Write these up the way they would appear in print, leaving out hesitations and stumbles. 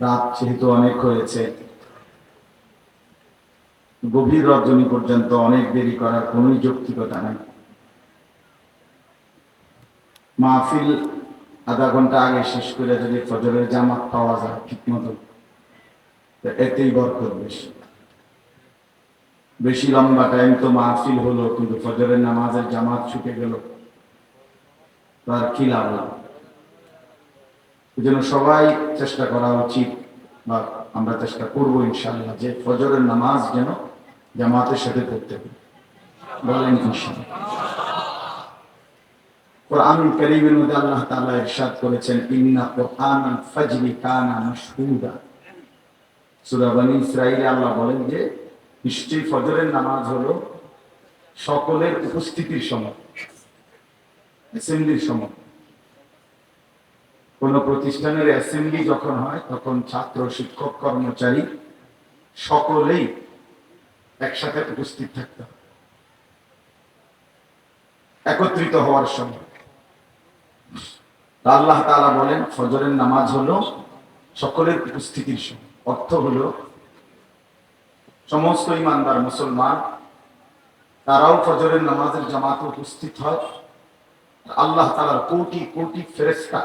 রাত যেহেতু অনেক হয়েছে, গভীর রজনী পর্যন্ত অনেক দেরি করার কোন যৌক্তিকতা নাই। মাহফিল আধা ঘন্টা আগে শেষ করে যদি ফজরের জামাত পাওয়া যায় ঠিক মতো, এতেই বরকত বেশি। বেশি লম্বা টাইম তো মাহফিল হলো, কিন্তু ফজরের নামাজের জামাত ছুটে গেল, তার কি লাভ? এই জন্য সবাই চেষ্টা করা উচিত, বা আমরা চেষ্টা করবো ইনশাআল্লাহ, যে ফজরের নামাজ যেন জামাতের সাথে পড়তে হবে। বলেন ইনশাআল্লাহ। কোরআনুল কারীমের মধ্যে আল্লাহ তাআলা ইরশাদ করেছেন, ইন্না কুরআনাল ফাজরি কানা মাশহুদা। সূরা বনী ইসরাঈলে আল্লাহ বলেন যে নিশ্চয়ই ফজরের নামাজ হলো সকলের উপস্থিতির সময়, অ্যাসেম্বলির সময়। কোন প্রতিষ্ঠানের অ্যাসেম্বলি যখন হয়, তখন ছাত্র, শিক্ষক, কর্মচারী সকলেই একসাথে উপস্থিত থাকতে হবে, একত্রিত হওয়ার সময়। আল্লাহ তাআলা বলেন ফজরের নামাজ হলো সকলের উপস্থিতির সময়। অর্থ হলো সমস্ত ইমানদার মুসলমান তারাও ফজরের নামাজের জামাতে উপস্থিত হয়। আল্লাহ তাআলার কোটি কোটি ফেরেশতা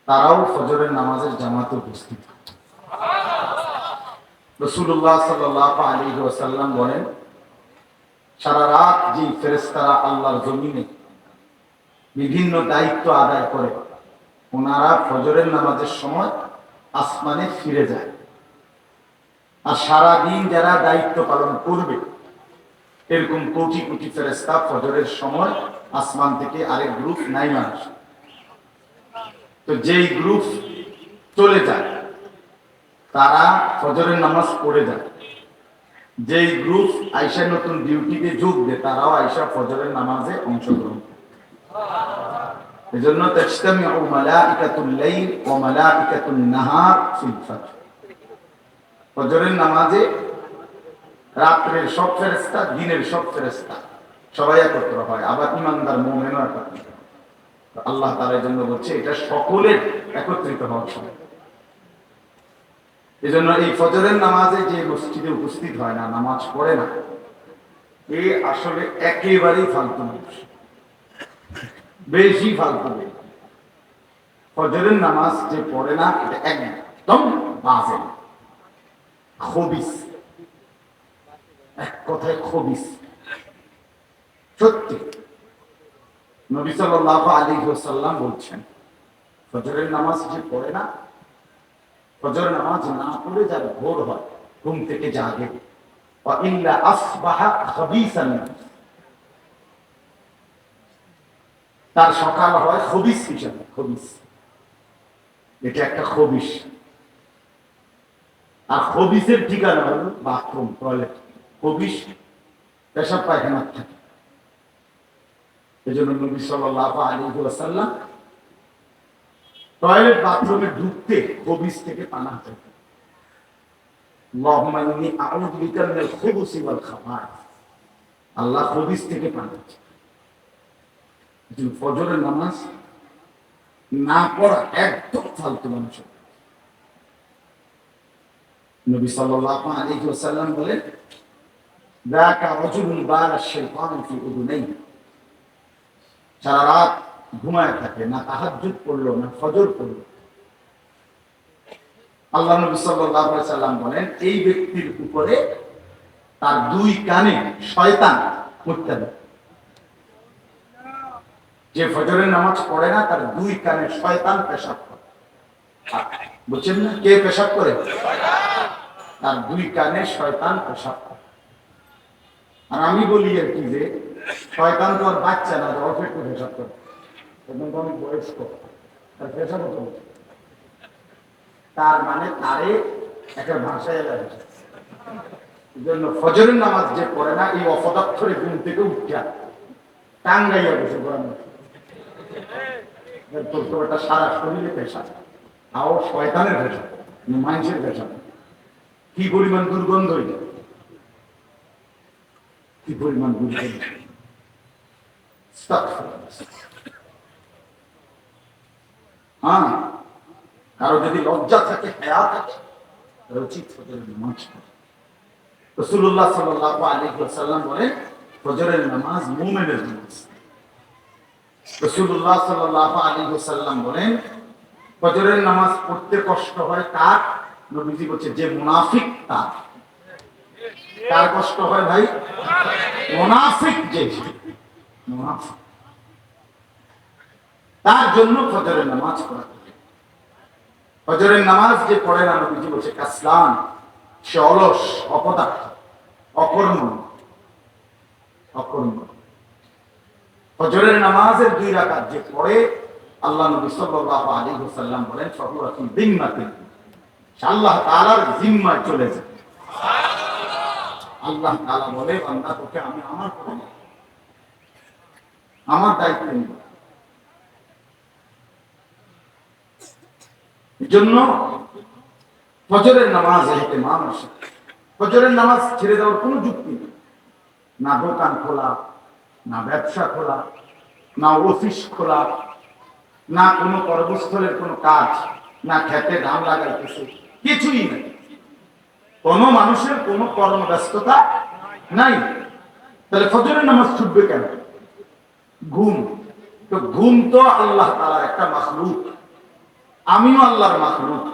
তারাও ফজরের নামাজের জামাতে উপস্থিত হয়। রাসূলুল্লাহ সাল্লাল্লাহু আলাইহি ওয়াসাল্লাম বলেন, সারা রাত যে ফেরেশতারা আল্লাহর জমিনে বিভিন্ন দায়িত্ব আদায় করে, ওনারা ফজরের নামাজের সময় আসমানে ফিরে যায়। আর সারা দিন যারা দায়িত্ব পালন করবে, এরকম কোটি কোটি ফেরেশতা ফজরের সময় আসমান থেকে আরেক গ্রুপ নাইমা আসে। তো যেই গ্রুপ চলে যায় তারা ফজরের নামাজ পড়ে যায়। যেই গ্রুপ আয়েশা নতুন ডিউটিতে যোগ দেয়, তারাও আয়েশা ফজরের নামাজে অংশগ্রহণ করে। এজন্য তাজতামিউ মালাইকাতুল লাইল ওয়া মালাইকাতুন নাহার ফিল ফজর। ফজরের নামাজে রাতের সব ফেরেশতা, দিনের সব ফেরেশতা সবাই একত্র হয়। আবার ঈমানদার মুমিনও একত্রিত হয়। আল্লাহ তাআলা এর জন্য বলছে এটা সকলের একত্রিত হওয়ার সময়। এজন্য এই ফজরের নামাজে যে মসজিদে উপস্থিত হয় না, নামাজ পড়ে না, এ আসলে একেবারেই ফালতু মানুষ, বেশি ফালতু। ফজরের নামাজ যে পড়ে না, এটা একদম বাজে, খবিস, এক কথায় খবিস। সত্যি নবী সাল্লাল্লাহু আলাইহি ওয়াসাল্লাম বলছেন, ফজরের নামাজ যে পড়ে না, ফজরের নামাজ না পড়ে যার ভোর হয়, ঘুম থেকে জাগে, ওয়া ইল্লা আসবাহা খবিসান, তার সকাল হয় খবিস হিসেবে। খবিস এটা একটা খবিস। আর খবিসের ঠিকানা হলো বাথরুম, টয়লেট। খবিস পেশাব পায়খানা থাকে। এজন্য নবী সাল্লাল্লাহু আলাইহি ওয়াসাল্লাম টয়লেট বাথরুমে ঢুকতে খবিস থেকে পানাহ চাইতেন। আল্লাহুম্মা ইন্নী আউযু বিকা মিনাল খুবুসি ওয়াল খাবাইস। আল্লাহ খবিস থেকে পানাহ চাই। ফজরের নামাজ না পড়া একদম ফালতু মানুষ। নবী সাল্লাল্লাহু আলাইহি ওয়াসাল্লাম বলেন, যাকা রাজুলুন বালা শাইতানু ফি উযুনাইহি। সারা রাত ঘুমায় থাকে, না তাহাজ্জুদ পড়লো, না ফজর পড়লো। আল্লাহ নবী সাল্লাল্লাহু আলাইহি ওয়াসাল্লাম বলেন, এই ব্যক্তির উপরে তার দুই কানে শয়তান মুত্তাবি। যে ফজরের নামাজ পড়ে না, তার দুই কানে শয়তান পেশাব করে। বুঝছেন না? কে পেশাব করে? তার দুই কানে শয়তান পেশাব করে। আর আমি বলি আর কি, যে শয়তান তো আর বাচ্চা না, অল্প পেশাব করে, এবং অনেক বয়স্ক, তার পেশাব হতো। তার মানে তারে একটা ভাষায় লাগে। এই জন্য ফজরের নামাজ যে পড়ে না, এই অপদার্থরে ঘুম থেকে উঠা টাঙ্গাইয়া বসে পড়ানো, সারা শরীরে পেশাব, আও শয়তানের পেশাব, মানুষের পেশাব। কি পরিমাণ দুর্গন্ধ, কি পরিমাণ দুর্গন্ধ। হ্যাঁ, কারো যদি লজ্জা থাকে, হায়া থাকে, তাহলে উচিত ফজরের নামাজ পড়া। রাসূলুল্লাহ সাল্লাল্লাহু আলাইহি ওয়াসাল্লাম বলেন, ফজরের নামাজ মুমিনের নামাজ। রাসূলুল্লাহ সাল্লাল্লাহু আলাইহি ওয়াসাল্লাম বলেন, ফজরের নামাজ পড়তে কষ্ট হয় কার? নবীজি বলছে যে মুনাফিক তার। কার কষ্ট হয় ভাই? মুনাফিক। যে মুনাফিক তার জন্য ফজরের নামাজ পড়া। ফজরের নামাজ যে পড়ে না, নবীজি বলছে কাসলান, সে অলস, অপদার্থ, অকর্ম। ফজরের নামাজের 2 রাকাত যে পড়ে, আল্লাহ নবী সাল্লাল্লাহু আলাইহি ওয়াসাল্লাম বলেন ফাহুয়াতুল যিম্মাতিন, আল্লাহ তাআলার জিম্মায় চলে যায়। আল্লাহ তাআলা বলে, বান্দা তোকে আমি আমার করে নেব, আমার দায়িত্ব নেব। এজন্য ফজরের নামাজ ইহতিমামের সাথে, ফজরের নামাজ ছেড়ে দেওয়ার কোনো যুক্তি নেই। না দোকান খোলা, না ব্যবসা খোলা, না অফিস খোলা, না কোনো কর্মস্থলের কোনো কাজ, না খেতে ধান লাগাইতেছে, কিছুই নেই। কোনো মানুষের কোনো কর্মব্যস্ততা নাই। তাহলে ফজরের নামাজ ছুটবে কেন? ঘুম। তো ঘুম তো আল্লাহ তাআলার একটা মাখলুক, আমিও আল্লাহর মাখলুক।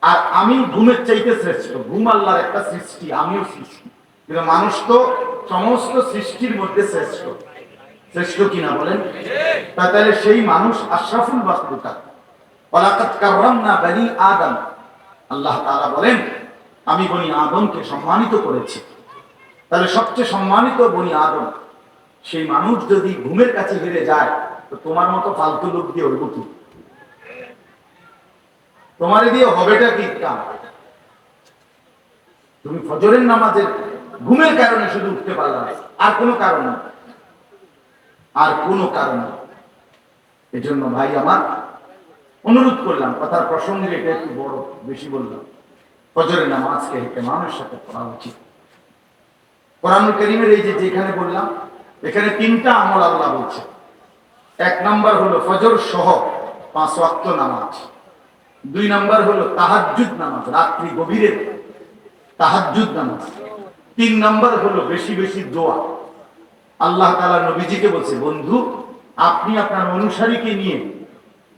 আর আমি ঘুমের চাইতে শ্রেষ্ঠ। ঘুম আল্লাহর একটা সৃষ্টি, আমিও সৃষ্টি। কিন্তু মানুষ তো সমস্ত সৃষ্টির মধ্যে শ্রেষ্ঠ। শ্রেষ্ঠ কিনা বলেন? তাহলে সেই মানুষ আশরাফুল মাখলুকাত। ওয়ালাকাদ কাররামনা বনি আদম। আল্লাহ তাআলা বলেন, আমি বনি আদমকে সম্মানিত করেছি। তাহলে সবচেয়ে সম্মানিত বনি আদম, সেই মানুষ যদি ঘুমের কাছে হেরে যায়, তো তোমার মতো ফালতু লোক দিয়ে হইব কি? তোমার দিয়ে হবেটা কি কাম? তুমি ফজরের নামাজের ঘুমের কারণে শুধু উঠতে পারলাম, আর কোনো কারণ না, আর কোনো কারণ না। এজন্য ভাই আমার অনুরোধ করলাম, কথার প্রসঙ্গে এটা একটু বড় বেশি বললাম, ফজরের নামাজকে ইহতিমামের সাথে পড়া উচিত। কোরআনুল কারীমের এই যে যেখানে বললাম, এখানে 3টা আমল আল্লাহ বলছে। 1 নাম্বার হলো ফজর সহ 5 ওয়াক্ত নামাজ। 2 নাম্বার হলো তাহাজ্জুদ নামাজ, রাত্রি গভীরে তাহাজ্জুদ নামাজ। 3 নাম্বার হলো বেশি বেশি দোয়া। আল্লাহ তাআলা নবীজিকে বলছে, বন্ধু আপনি আপনার অনুসারীকে নিয়ে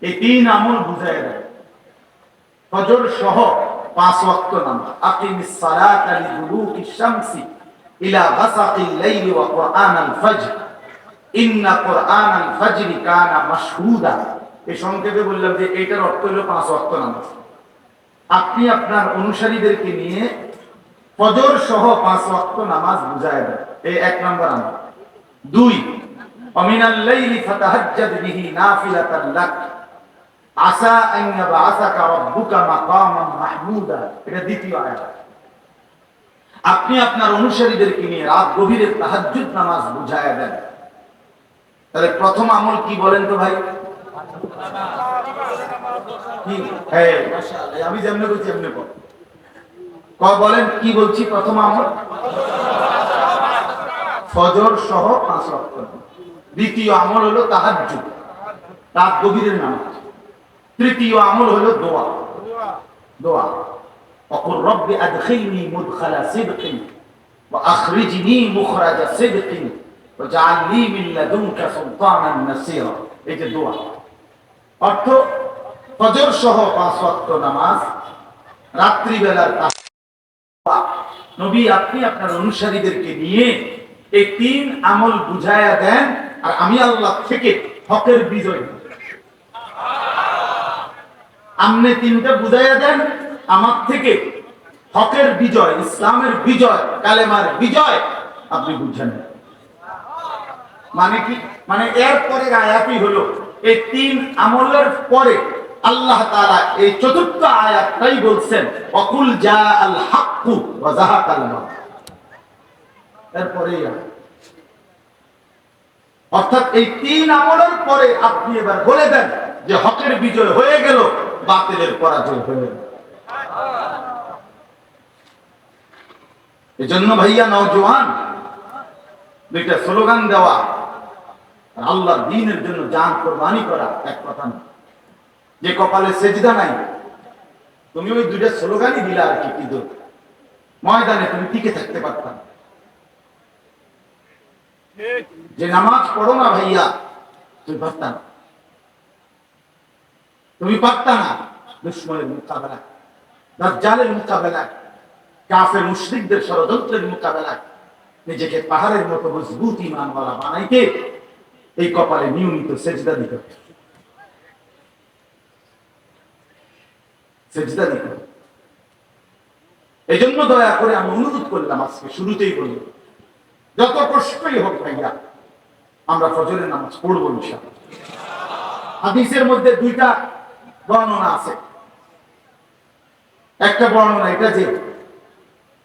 এই 3 আমল বুঝায় দেন। ফজর সহ 5 ওয়াক্ত নামাজ। আকিমিস সালাতা লিদুলুকিশ শামসি ইলা গাসাকিল লাইলি ওয়া কুরআনাল ফজর ইন্না কুরআনাল ফজরি কানা মাশহুদা। এই সংক্ষেপে বললাম যে এটার অর্থ হলো 5 ওয়াক্ত নামাজ। আপনি আপনার অনুসারীদেরকে নিয়ে ফজর সহ 5 ওয়াক্ত নামাজ বুঝায় দেন। এই 1 নাম্বার আমল। 2, ওয়ামিনাল লাইলি ফাতাহাজ্জাদ বিহি নাফিলাতান লাক আসা আন ইয়াবআসাকা রাব্বুকা মাকামান মাহমুদা। এটা দ্বিতীয় আয়াত। আপনি আপনার অনুসারীদেরকে নিয়ে রাত গভীরে তাহাজ্জুদ নামাজ বুঝায় দেন। তাহলে প্রথম আমল কি বলেন তো ভাই? কি? হ্যাঁ মাশাআল্লাহ, আমি যেমনে বলছি এমনি বলেন কি বলছি? প্রথম আমল ফজর সহ 5 ওয়াক্ত। দ্বিতীয় আমল হলো তাহাজ্জুদ, রাত গভীরের নামাজ। তৃতীয় আমল হলো দোয়া। দোয়া ওয়াকুর রব্বি আদখিলনি মুদখালা সিদকিন ওয়া আখরিজনি মুখরাজা সিদকিন ওয়াজআল লি মিন লাদুনকা সুলতানান নাসীরা। এই যে দোয়া, অর্থ ফজর সহ 5 ওয়াক্ত নামাজ, রাত্রি বেলার দোয়া। নবী আপনি আপনার অনুসারীদেরকে নিয়ে এই 3 আমল বুঝায়া দেন, আর আমি আল্লাহ থেকে হকের বিজয়। আপনি 3টা বুঝাইয়া দেন, আমার থেকে হকের বিজয়, ইসলামের বিজয়, কালেমার বিজয় আপনি বুঝেন। মানে কি? মানে এর পরে আয়াতই হলো এই 3 আমলের পরে আল্লাহ তাআলা এই 4র্থ আয়াতটাই বলছেন, ওয়াকুল জাআল হাক্কু ওয়া যাহাকাল বাতিল। এরপরে অর্থাৎ এই 3 আমলের পরে আপনি এবার বলে দেন যে হকের বিজয় হয়ে গেল, বাতিলের পরাজয় হয়ে গেল। এজন্য ভাইয়া নওজোয়ান, 2টা স্লোগান দেওয়া আর আল্লাহর দ্বীনের জন্য জান কুরবানি করা এক কথা না। যে কপালে সেজদা নাই, তুমি ওই দুইটা স্লোগানই দিলা আর কি, কিন্তু ময়দানে তুমি টিকে থাকতে পারতাম। যে নামাজ পড়ো না ভাইয়া, তুমি পারতা না, তুমি পারতা না দুশমনের মোকাবেলা, দাজ্জালের মোকাবেলা, কাফের মুশরিকদের ষড়যন্ত্রের মোকাবেলা নিজেকে পাহাড়ের মতো মজবুত ঈমানওয়ালা বানাইতে এই কপালে নিয়মিত সেজদা দিতে হবে, সেজদা দিতে হবে। এই জন্য দয়া করে আমি অনুরোধ করলাম, আজকে শুরুতেই বলি, যত কষ্টই হোক ভাইয়া আমরা ফজরের নামাজ পড়বো ইনশাআল্লাহ। হাদিসের মধ্যে দুইটা বর্ণনা আছে। একটা বর্ণনা এটা যে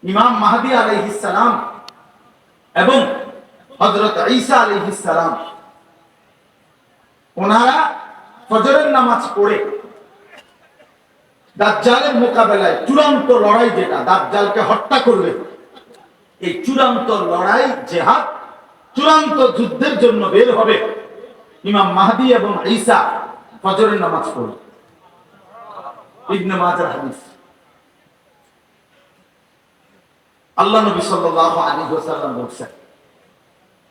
ইমাম মাহদী আলাইহিস সালাম এবং হযরত ঈসা আলাইহিস সালাম ওনারা ফজরের নামাজ পড়ে দাজ্জালের মোকাবেলায় চূড়ান্ত লড়াই, যেটা দাজ্জালকে হত্যা করবে, এই চূড়ান্ত লড়াই, জিহাদ, চূড়ান্ত যুদ্ধের জন্য বের হবে ইমাম মাহদী এবং ঈসা ফজরের নামাজ পড়ে। ইবনে মাজাহ হাদিস। আল্লাহ নবী সাল্লাল্লাহু আলাইহি ওয়াসাল্লাম বলেছেন,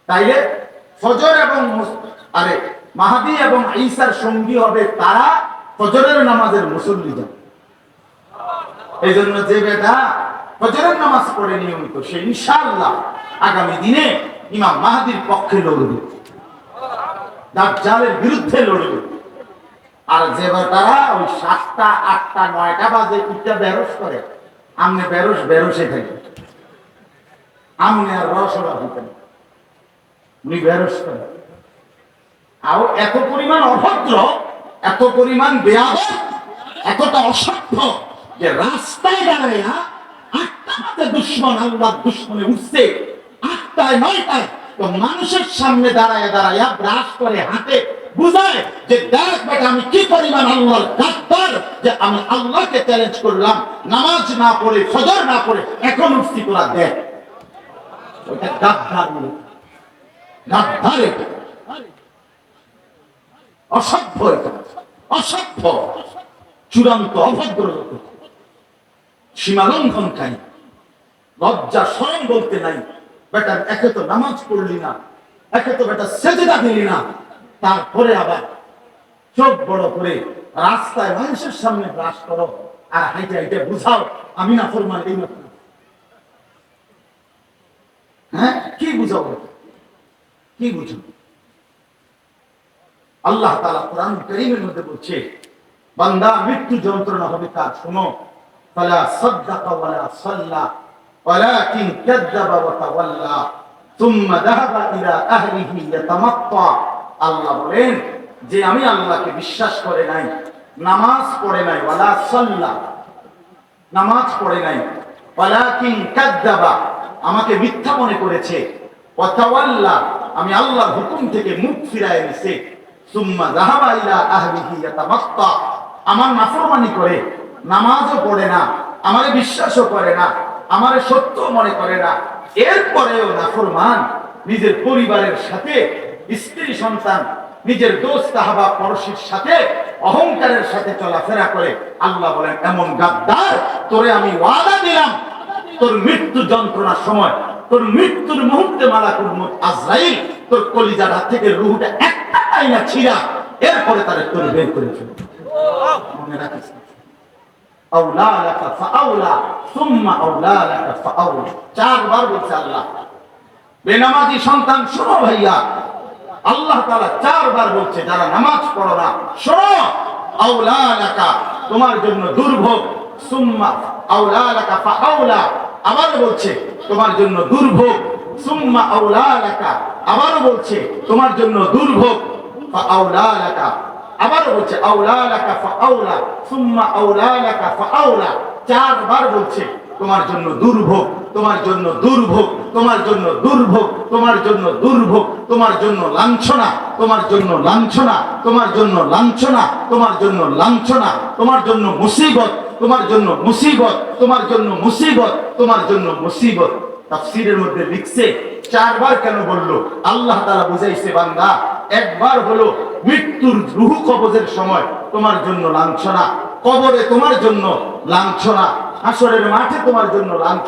তাইলে ফজর এবং মাহদী এবং ঈসার সঙ্গী হবে তারা ফজরের নামাজের মুসল্লি যাবে। এই জন্য যে বেটা ফজরের নামাজ পড়ে নিয়মিত, সে ইনশাআল্লাহ আগামী দিনে ইমাম মাহদীর পক্ষে লড়বে, দাজ্জালের বিরুদ্ধে লড়বে। আর যে বেটারা ওই 7টা 8টা 9টা বাজে ইটা বেরোস করে, আমনে বেরোসে থাকে, আমনে আর রসরা হইতেন, উনি বেরোস করে। আর এত পরিমাণ অভদ্র, এত পরিমাণ বেয়াদব, এতটা অসভ্য যে রাস্তায় দাঁড়ায় 8টা বাজে দুশ্মন আল্লাহর দুশ্মনে উঠছে, 8টায় 9টায় তো মানুষের সামনে দাঁড়ায় ব্রাশ করে হাতে বুঝায় যে দেখ বেটা আমি কি পরিমাণ আল্লাহর গাদ্দার, যে আমি আল্লাহকে চ্যালেঞ্জ করলাম, নামাজ না পড়ে ফজর না পড়ে এখন উঠছি, তোরা দেখ। ওইটা গাদ্দার, গাদ্দার, অসভ্য, অসভ্য, চূড়ান্ত অভদ্র লোক, সীমালঙ্ঘনকারী, লজ্জা শরম বলতে নাই। বেটা একে তো নামাজ পড়লি না, একে তো বেটা সেজদা দিলি না, তারপরে আবার চোখ বড় করে রাস্তায় মানুষের সামনে ব্রাশ করো আর হাইটে হাইটে বুঝাও আমি না ফরমান। এই মত হ্যাঁ, কি বুঝাও, কি বুঝো? আল্লাহ তাআলা কোরআন কারীমের মধ্যে বলছে, বান্দা মৃত্যু যন্ত্রণা হবে তার, শোনো, ফালা সাদ্দাকা ওয়ালা সাল্লা ওয়ালাকিন কাযাবা ওয়া তাওয়াল্লা সুম্মা যাহাবা ইলা আহলিহি ইয়াতামাত্তা। আল্লাহ বলেন যে আমি আল্লাহকে বিশ্বাস করে নাই, নামাজ পড়ে নাই, ওয়ালা সাল্লা, নামাজ পড়ে নাই, ওয়ালাকিন কাযাবা, আমাকে মিথ্যা মনে করেছে, ওয়া তাওয়াল্লা, আমি আল্লাহর হুকুম থেকে মুখ ফিরায় নিছে, সুম্মা যাহাবা ইলা আহলিহি ইয়াতামাত্তা, আমার নাফরমানি করে, নামাজও পড়ে না, আমারে বিশ্বাসও করে না, আমারে সত্য মনে করে না, এরপরেও নাফরমান, নিজের পরিবারের সাথে, স্ত্রী সন্তান, নিজের দোস্ত আহবাব পড়শির সাথে অহংকারের সাথে চলাফেরা করে। আল্লাহ বলেন এমন গাদ্দার, তোরে আমি ওয়াদা দিলাম, তোর মৃত্যু যন্ত্রণার সময়, তোর মৃত্যুর মুহূর্তে মালাকুল মউত আজরাইল তোর কলিজার থেকে রূহটা একটা টাইনা ছিঁড়া, এরপরে তারে তোর বের করে ফেলবে। মনে রাখিস, আওলা লাকা ফাআওলা সুম্মা আওলা লাকা ফাআওলা, 4 বার বলছে আল্লাহ। বেনামাজি সন্তান শোনো ভাইয়া, আল্লাহ তাআলা 4 বার বলছে যারা নামাজ পড়ো না, শোনো, আওলা লাকা, তোমার জন্য দুর্ভোগ, সুম্মা আওলা লাকা ফাআওলা, আবার বলছে তোমার জন্য দুর্ভোগ, সুম্মা আওলা লাকা, আবার বলছে তোমার জন্য দুর্ভোগ, ফাআওলা লাকা, আবার বলছে আওলা লাকা ফাআওলা সুম্মা আওলা লাকা ফাআওলা, 4 বার বলছে তোমার জন্য দুর্ভোগ, তোমার জন্য দুর্ভোগ, তোমার জন্য দুর্ভোগ, তোমার জন্য দুর্ভোগ, তোমার জন্য লাঞ্ছনা, তোমার জন্য লাঞ্ছনা, তোমার জন্য লাঞ্ছনা, তোমার জন্য লাঞ্ছনা, তোমার জন্য মুসিবত, তোমার জন্য মুসিবত, তোমার জন্য মুসিবত, তোমার জন্য মুসিবত। তাফসীরের মধ্যে লিখছে 4 বার কেন বললো? আল্লাহ তাআলা বুঝাইছে বান্দা একবার হলো মৃত্যুর রূহ কবজের সময় তোমার জন্য লাঞ্ছনা, কবরে তোমার জন্য লাঞ্ছনা, হাসরের মাঠে তোমার জন্য লাঞ্ছনা।